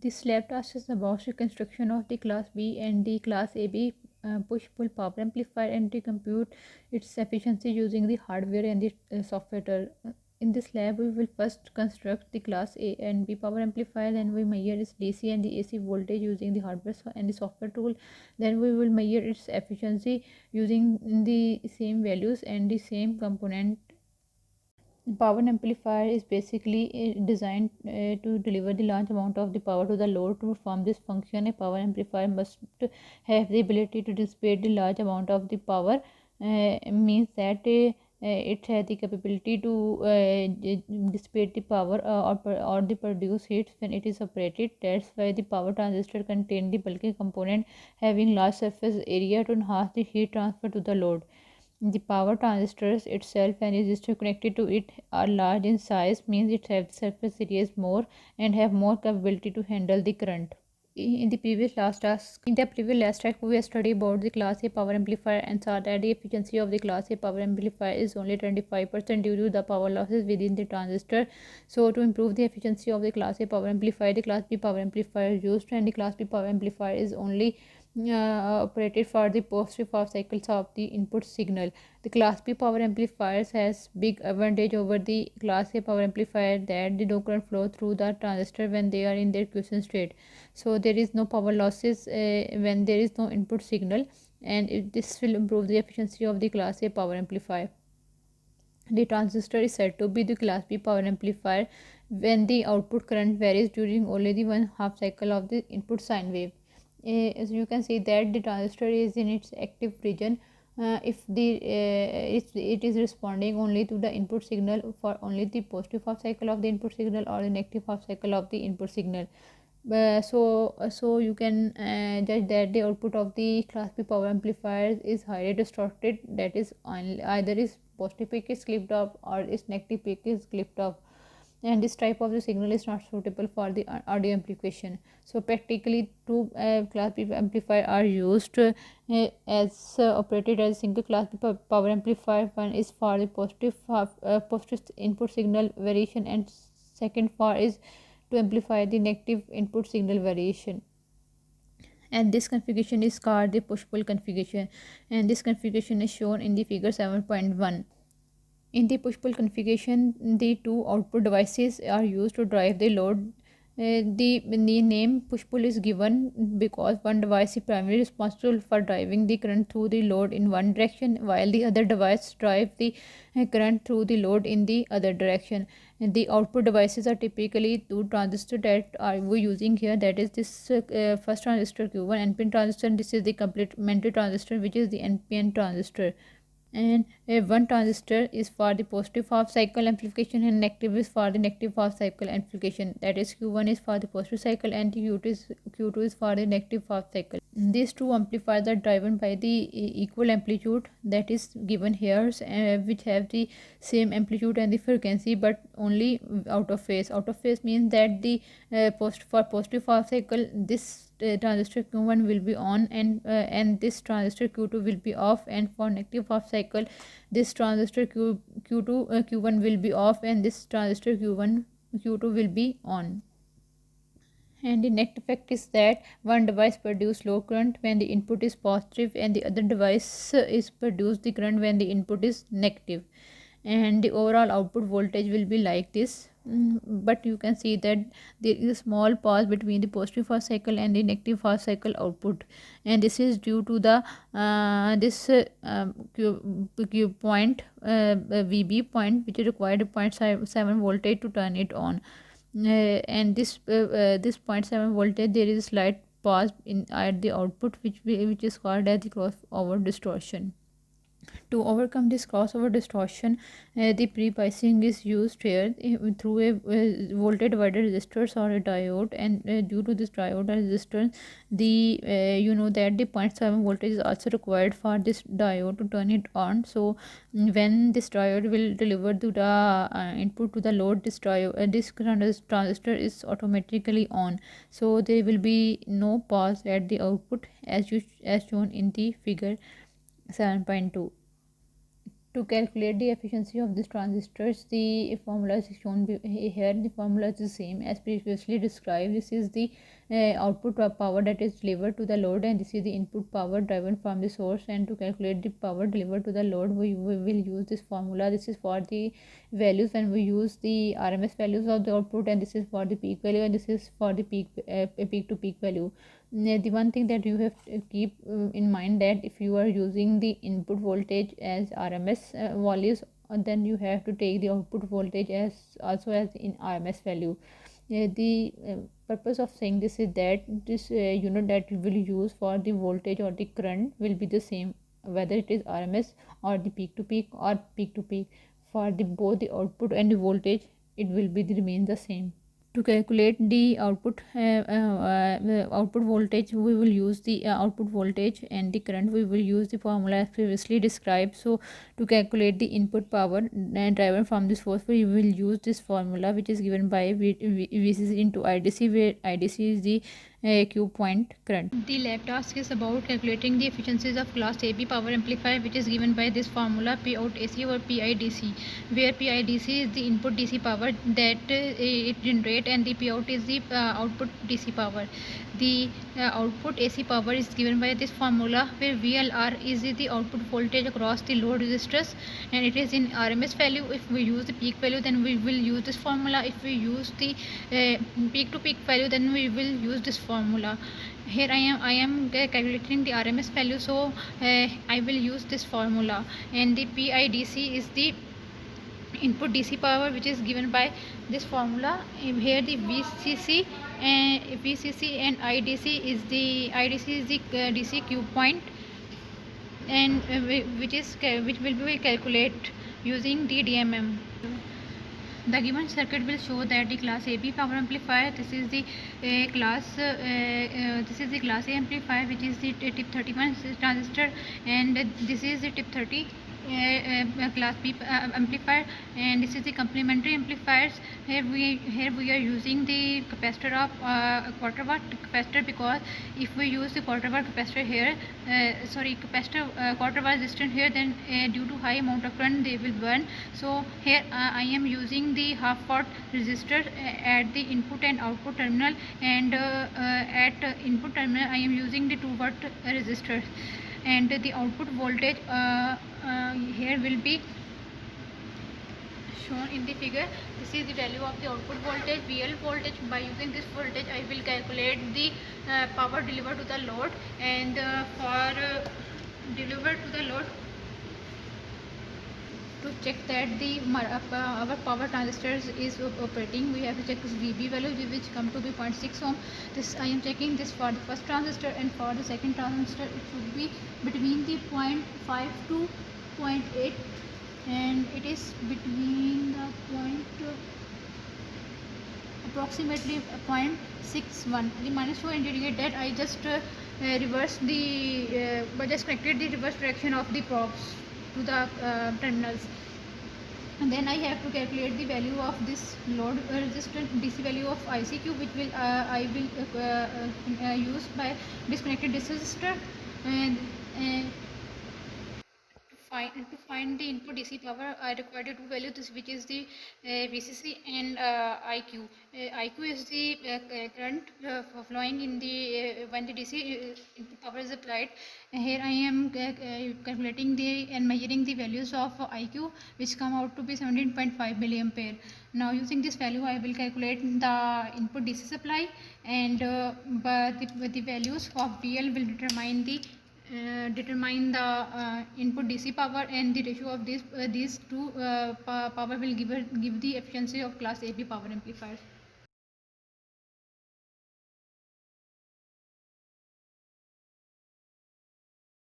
This slab task is about reconstruction of the class B and the class AB push-pull power amplifier and to compute its efficiency using the hardware and the software. In this lab, we will first construct the class A and B power amplifier, then we measure its DC and the AC voltage using the hardware and the software tool. Then we will measure its efficiency using the same values and the same component. Power amplifier is basically designed to deliver the large amount of the power to the load. To perform this function, a power amplifier must have the ability to dissipate the large amount of the power. Means that it has the capability to dissipate the power or the produce heat when it is operated. That's why the power transistor contain the bulky component having large surface area to enhance the heat transfer to the load. The power transistors itself and resistor connected to it are large in size, means it have surface areas more and have more capability to handle the current. In the previous last task, we studied about the class A power amplifier and saw that the efficiency of the class A power amplifier is only 25% due to the power losses within the transistor. So, to improve the efficiency of the class A power amplifier, the class B power amplifier is used, and the class B power amplifier is only operated for the positive half cycles of the input signal. The class B power amplifiers has big advantage over the class A power amplifier that the no current flow through the transistor when they are in their quiescent state. So there is no power losses when there is no input signal, and this will improve the efficiency of the class A power amplifier. The transistor is said to be the class B power amplifier when the output current varies during only the one half cycle of the input sine wave. As you can see that the transistor is in its active region if it is responding only to the input signal for only the positive half cycle of the input signal or the negative half cycle of the input signal. So you can judge that the output of the class B power amplifier is highly distorted, that is either its positive peak is clipped off or its negative peak is clipped off, and this type of the signal is not suitable for the audio amplification. So practically two class B amplifier are used as operated as a single class B power amplifier. One is for the positive input signal variation, and second for is to amplify the negative input signal variation. And this configuration is called the push-pull configuration, and this configuration is shown in the figure 7.1. In the push-pull configuration, the two output devices are used to drive the load. The name push-pull is given because one device is primarily responsible for driving the current through the load in one direction, while the other device drives the current through the load in the other direction. And the output devices are typically two transistors that are we using here. That is this first transistor Q1 NPN transistor, and this is the complementary transistor which is the NPN transistor. And one transistor is for the positive half cycle amplification and negative is for the negative half cycle amplification. That is Q1 is for the positive cycle and Q2 is for the negative half cycle. These two amplifiers are driven by the equal amplitude that is given here, which have the same amplitude and the frequency but only out of phase. Out of phase means that the for positive half cycle this transistor Q1 will be on, and this transistor Q2 will be off, and for negative half cycle this transistor Q1 will be off, and this transistor Q2 will be on. And the net effect is that one device produces low current when the input is positive, and the other device is produce the current when the input is negative, and the overall output voltage will be like this. But you can see that there is a small pause between the positive half cycle and the negative half cycle output, and this is due to the Q point VB point, which is required 0.7 voltage to turn it on. And this 0.7 voltage, there is a slight pause in at the output which is called as the crossover distortion. To overcome this crossover distortion, the pre-biasing is used here through a voltage divider resistors or a diode, and due to this diode or resistor, the you know that the 0.7 voltage is also required for this diode to turn it on. So when this diode will deliver to the input to the load, this transistor is automatically on, so there will be no pause at the output as shown in the figure 7.2. To calculate the efficiency of these transistors, the formula is shown here. The formula is the same as previously described. This is the output of power that is delivered to the load, and this is the input power driven from the source. And to calculate the power delivered to the load, we will use this formula. This is for the values when we use the RMS values of the output, and this is for the peak value, and this is for the peak to peak value. The one thing that you have to keep in mind, that if you are using the input voltage as RMS values, then you have to take the output voltage as also as in RMS value. The purpose of saying this is that this unit that you will use for the voltage or the current will be the same, whether it is RMS or the peak to peak or peak to peak. For the both the output and the voltage, it will be remain the same. To calculate the output voltage, we will use the output voltage, and the current we will use the formula as previously described. So to calculate the input power and driven from this source, we will use this formula, which is given by VCC into IDC, where IDC is the Q point current. The lab task is about calculating the efficiencies of class AB power amplifier, which is given by this formula P out AC or PIDC, where PIDC is the input DC power that it generates, and the P out is the output DC power. The output AC power is given by this formula, where VLR is the output voltage across the load resistors, and it is in RMS value. If we use the peak value, then we will use this formula. If we use the peak to peak value, then we will use this formula. Here I am calculating the RMS value, so I will use this formula. And the PIDC is the input DC power, which is given by this formula. Here the VCC and IDC is the DC Q point, and which will be calculate using the DMM. The given circuit will show that the class AB power amplifier, this is the class A amplifier, which is the tip 31 transistor, and this is the tip 30 class B amplifier, and this is the complementary amplifiers. Here we are using the capacitor of quarter watt capacitor, because if we use the quarter watt capacitor here, quarter watt resistant here, then due to high amount of current they will burn. So here I am using the half watt resistor at the input and output terminal, and at input terminal I am using the 2 watt resistor, and the output voltage here will be shown in the figure. This is the value of the output voltage, VL voltage. By using this voltage, I will calculate the power delivered to the load, and for delivered to the load, to check that the our power transistors is operating, we have to check this VB value, which come to be 0.6 ohm. This I am checking this for the first transistor, and for the second transistor it should be between the 0.5 to 0.8, and it is between the approximately 0.61. The minus 4 indicate that I just reversed the just connected the reverse direction of the probes to the terminals, and then I have to calculate the value of this load resistant DC value of ICQ, which will I will use by disconnected this resistor, and to find the input DC power, I require two values, which is the VCC and IQ. IQ is the current flowing in the when the DC input power is applied. Here I am calculating the and measuring the values of IQ, which come out to be 17.5 milliampere. Now using this value, I will calculate the input DC supply, and but the values of VL will determine the input DC power, and the ratio of these two power will give the efficiency of class AB power amplifiers.